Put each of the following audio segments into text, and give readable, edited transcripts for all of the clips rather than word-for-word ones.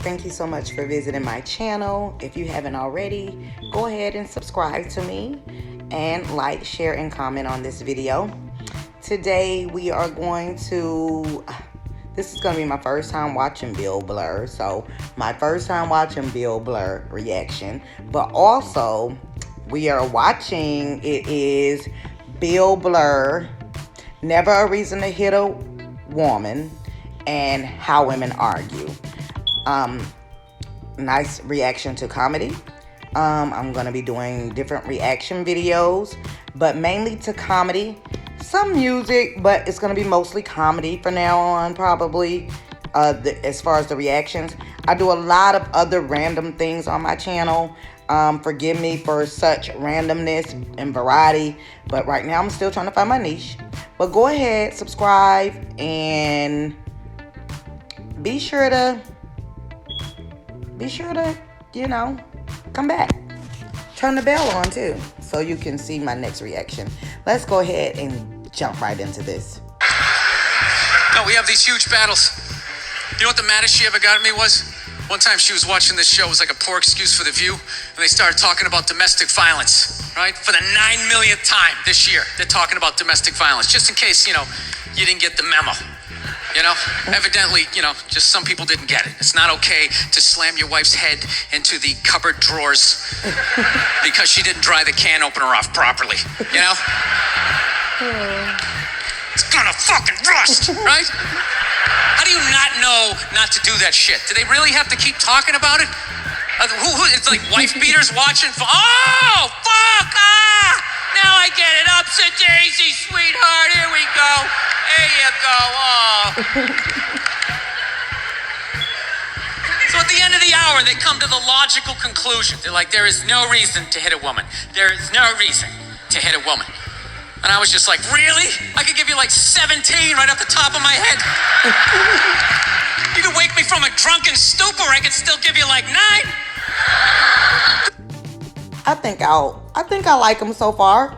Thank you so much for visiting my channel. If you haven't already, go ahead and subscribe to me and like, share, and comment on this video. Today we are going to, this is going to be my first time watching Bill Blur. So my first time watching Bill Blur reaction. But also we are watching, it is Bill Blur, Never a Reason to Hit a Woman, and How Women Argue. Nice reaction to comedy. I'm gonna be doing different reaction videos, but mainly to comedy. Some music, but it's gonna be mostly comedy from now on, probably. As far as the reactions, I do a lot of other random things on my channel. Forgive me for such randomness and variety, but right now I'm still trying to find my niche. But go ahead, subscribe, and be sure to, you know, come back. Turn the bell on too, so you can see my next reaction. Let's go ahead and jump right into this. No, we have these huge battles. You know what the maddest she ever got at me was? One time she was watching this show, it was like a poor excuse for The View, and they started talking about domestic violence, right? For the 9 millionth time this year, they're talking about domestic violence, just in case, you know, you didn't get the memo. You know, evidently, you know, just some people didn't get it. It's not okay to slam your wife's head into the cupboard drawers because she didn't dry the can opener off properly, you know? It's gonna fucking rust, right? How do you not know not to do that shit? Do they really have to keep talking about it? It's like wife beaters watching. Oh, fuck! Ah! Now I get it. Upset daisy, sweetheart. Here we go. There you go. Oh. So at the end of the hour, they come to the logical conclusion. They're like, there is no reason to hit a woman. There is no reason to hit a woman. And I was just like, really? I could give you like 17 right off the top of my head. You could wake me from a drunken stupor. I could still give you like 9. I think I like him so far.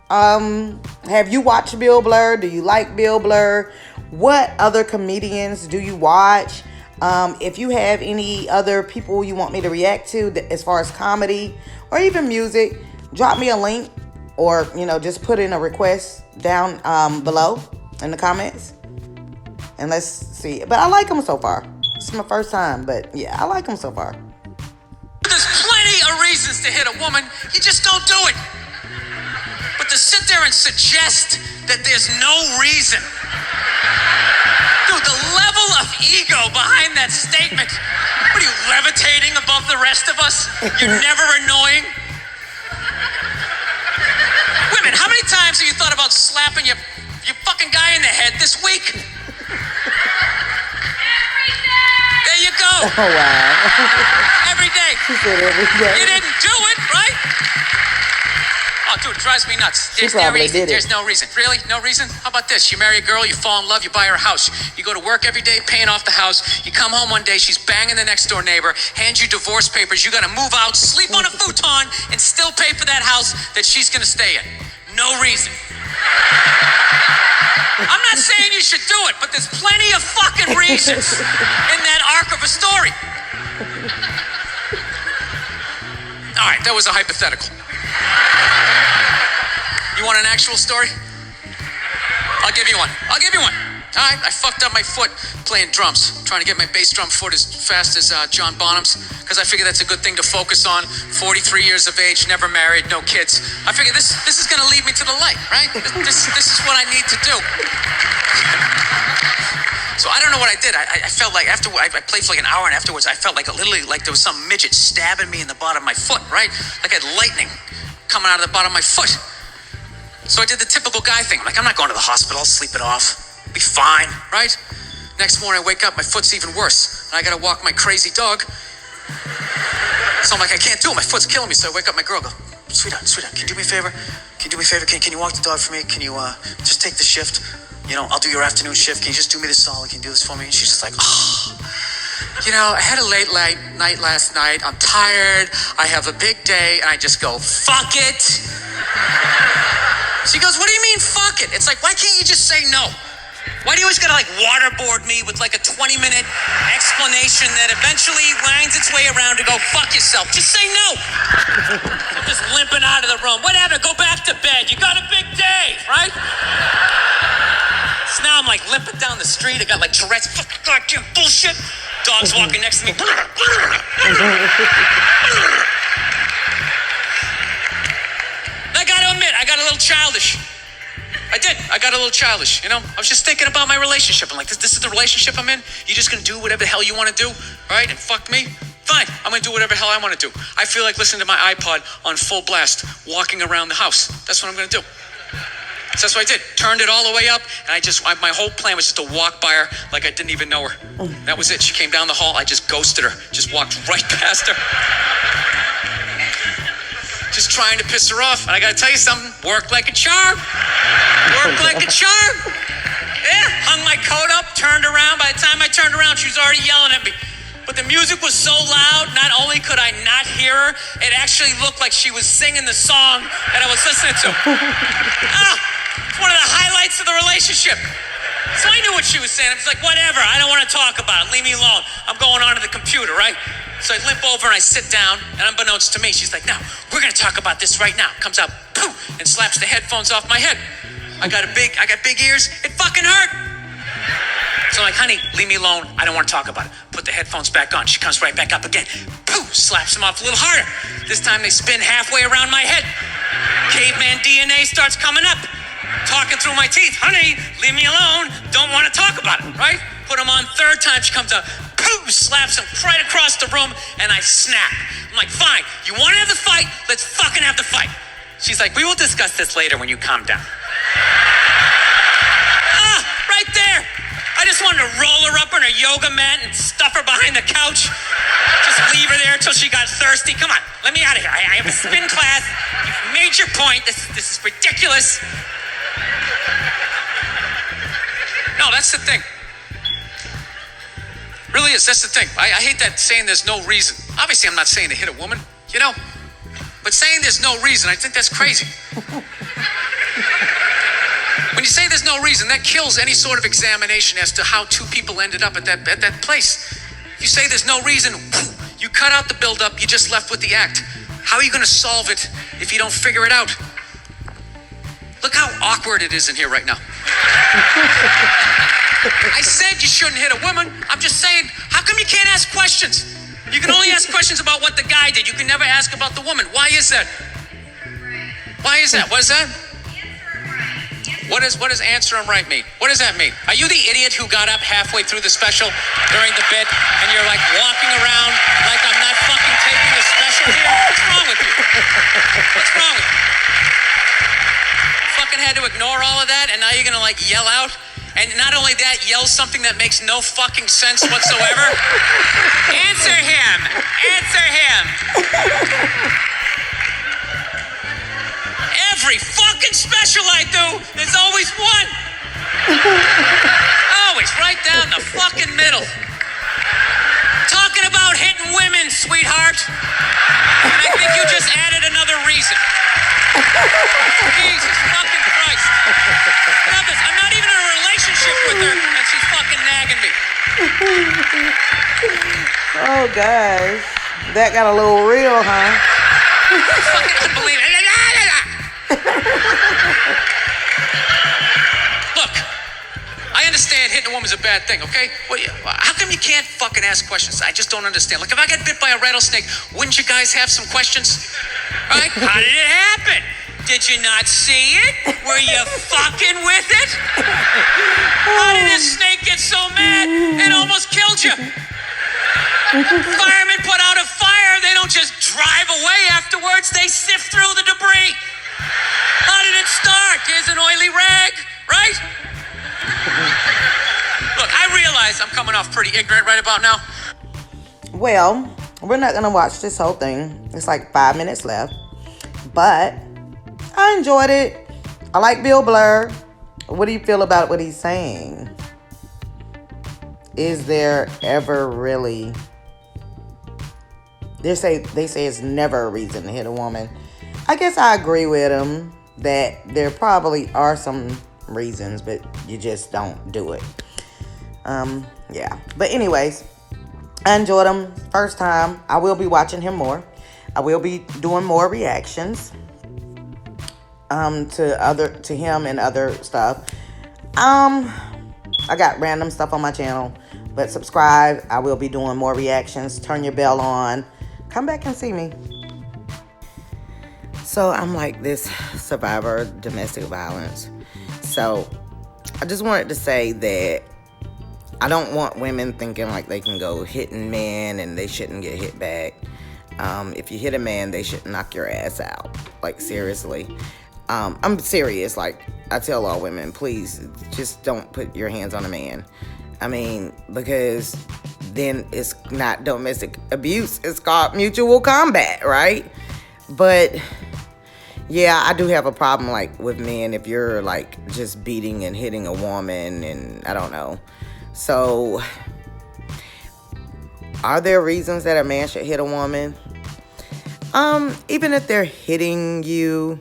Have you watched Bill Blur? Do you like Bill Blur? What other comedians do you watch? If you have any other people you want me to react to as far as comedy or even music, drop me a link, or, you know, just put in a request down below in the comments, and let's see. But I like him so far. It's my first time, but yeah, I like him so far. There's plenty of reasons to hit a woman. You just don't do it. But to sit there and suggest that there's no reason. Dude, the level of ego behind that statement. What are you, levitating above the rest of us? You're never annoying? Women, how many times have you thought about slapping your fucking guy in the head this week? Every day! There you go. Oh, wow. Every day. She said every day. You didn't do it, right? Oh, dude, it drives me nuts. There's no reason. There's no reason. Really? No reason? How about this? You marry a girl, you fall in love, you buy her a house. You go to work every day paying off the house. You come home one day, she's banging the next door neighbor, hands you divorce papers. You gotta move out, sleep on a futon, and still pay for that house that she's gonna stay in. No reason. I'm not saying you should do it, but there's plenty of fucking reasons in that arc of a story. All right, that was a hypothetical. You want an actual story? I'll give you one. All right, I fucked up my foot playing drums, trying to get my bass drum foot as fast as John Bonham's, because I figure that's a good thing to focus on. 43 years of age, never married, no kids. I figure this is going to lead me to the light, right? This is what I need to do. So I don't know what I did. I felt like after I played for like an hour, and afterwards I felt like literally like there was some midget stabbing me in the bottom of my foot, right? Like I had lightning coming out of the bottom of my foot. So I did the typical guy thing. I'm like, I'm not going to the hospital. I'll sleep it off. Be fine, right? Next morning I wake up, my foot's even worse. And I gotta walk my crazy dog. So I'm like, I can't do it. My foot's killing me. So I wake up my girl, go, sweetheart, can you do me a favor? Can you walk the dog for me? Can you just take the shift? You know, I'll do your afternoon shift. Can you just do me this solid? Can you do this for me? And she's just like, oh, you know, I had a late night last night. I'm tired. I have a big day. And I just go, fuck it. She goes, what do you mean, fuck it? It's like, why can't you just say no? Why do you always gotta like waterboard me with like a 20-minute explanation that eventually winds its way around to go fuck yourself? Just say no. I'm just limping out of the room. What happened? Go back to bed. You got a big day, right? So now I'm like limping down the street. I got like Tourette's. Fucking goddamn bullshit. Dog's walking next to me. I gotta admit, I got a little childish. I did. I got a little childish, you know? I was just thinking about my relationship. I'm like, this is the relationship I'm in? You just gonna do whatever the hell you wanna do, right? And fuck me? Fine. I'm gonna do whatever the hell I wanna do. I feel like listening to my iPod on full blast, walking around the house. That's what I'm gonna do. So that's what I did. Turned it all the way up, and my whole plan was just to walk by her like I didn't even know her. That was it. She came down the hall. I just ghosted her. Just walked right past her. Just trying to piss her off. And I gotta tell you something, worked like a charm. Worked like a charm. Yeah, hung my coat up, turned around. By the time I turned around, she was already yelling at me. But the music was so loud, not only could I not hear her, it actually looked like she was singing the song that I was listening to. It's one of the highlights of the relationship. So I knew what she was saying. I was like, whatever, I don't want to talk about it. Leave me alone. I'm going on to the computer, right? So I limp over and I sit down, and unbeknownst to me, she's like, "Now, we're gonna talk about this right now." Comes out, poof, and slaps the headphones off my head. I got big ears. It fucking hurt. So I'm like, "Honey, leave me alone. I don't want to talk about it." Put the headphones back on. She comes right back up again. Poof, slaps them off a little harder. This time they spin halfway around my head. Caveman DNA starts coming up. Talking through my teeth. "Honey, leave me alone. Don't want to talk about it," right? Put them on third time. She comes up. Poof, slaps him right across the room, and I snap. I'm like, "Fine, you want to have the fight? Let's fucking have the fight." She's like, "We will discuss this later when you calm down." Right there. I just wanted to roll her up on her yoga mat and stuff her behind the couch. Just leave her there until she got thirsty. Come on, let me out of here. I have a spin class. You've made your point. This is ridiculous. No, that's the thing. Really is. That's the thing. I hate that saying there's no reason. Obviously, I'm not saying to hit a woman, you know? But saying there's no reason, I think that's crazy. When you say there's no reason, that kills any sort of examination as to how two people ended up at that place. If you say there's no reason, you cut out the build-up, you're just left with the act. How are you going to solve it if you don't figure it out? Look how awkward it is in here right now. I said you shouldn't hit a woman. I'm just saying, how come you can't ask questions? You can only ask questions about what the guy did. You can never ask about the woman. Why is that? Why is that? What is that? What does answer him right mean? What does that mean? Are you the idiot who got up halfway through the special during the bit and you're like walking around like I'm not fucking taking the special here? What's wrong with you? What's wrong with you? Fucking had to ignore all of that and now you're gonna like yell out? And not only that, yell something that makes no fucking sense whatsoever. Answer him! Answer him! Every fucking special I do, there's always one. Always right down the fucking middle. Talking about hitting women, sweetheart. And I think you just added another reason. Jesus fucking Christ. Love this. I'm not even in a relationship with her, and she's fucking nagging me. Oh, guys. That got a little real, huh? It's fucking unbelievable. Look, I understand hitting a woman's a bad thing, okay? How come you can't fucking ask questions? I just don't understand. Like, if I got bit by a rattlesnake, wouldn't you guys have some questions? Right? How did it happen? Did you not see it? Were you fucking with it? How did this snake get so mad it almost killed you? Firemen put out a fire. They don't just drive away afterwards. They sift through the debris. How did it start? Here's an oily rag, right? Look, I realize I'm coming off pretty ignorant right about now. Well, we're not going to watch this whole thing. It's like 5 minutes left. But I enjoyed it. I like Bill Burr. What do you feel about what he's saying? Is there ever really... They say it's never a reason to hit a woman. I guess I agree with him that there probably are some reasons, but you just don't do it. Yeah. But anyways, I enjoyed him first time. I will be watching him more. I will be doing more reactions to him and other stuff. I got random stuff on my channel, but subscribe. I will be doing more reactions. Turn your bell on. Come back and see me. So I'm like this survivor of domestic violence. So I just wanted to say that I don't want women thinking like they can go hitting men and they shouldn't get hit back. If you hit a man, they should knock your ass out. Like, seriously. I'm serious. Like, I tell all women, please just don't put your hands on a man. I mean, because then it's not domestic abuse. It's called mutual combat, right? But yeah, I do have a problem, like, with men if you're, like, just beating and hitting a woman, and I don't know. So, are there reasons that a man should hit a woman? Even if they're hitting you,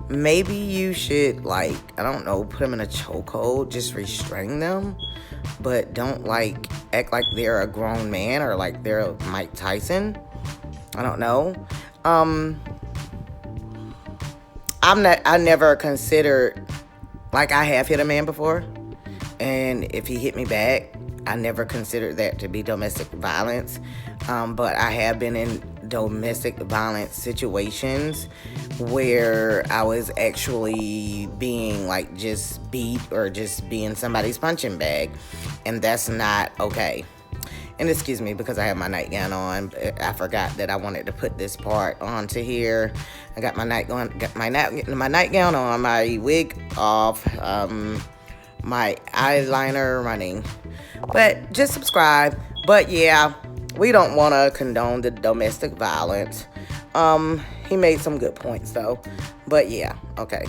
maybe you should, like, I don't know, put them in a chokehold, just restrain them. But don't, like, act like they're a grown man or like they're Mike Tyson. I don't know. I never considered, like, I have hit a man before, and if he hit me back, I never considered that to be domestic violence. But I have been in domestic violence situations where I was actually being, like, just beat or just being somebody's punching bag, and that's not okay. And excuse me, because I have my nightgown on, I forgot that I wanted to put this part onto here. I got my nightgown on, my wig off, my eyeliner running. But just subscribe. But yeah, we don't want to condone the domestic violence. He made some good points though. But yeah, okay.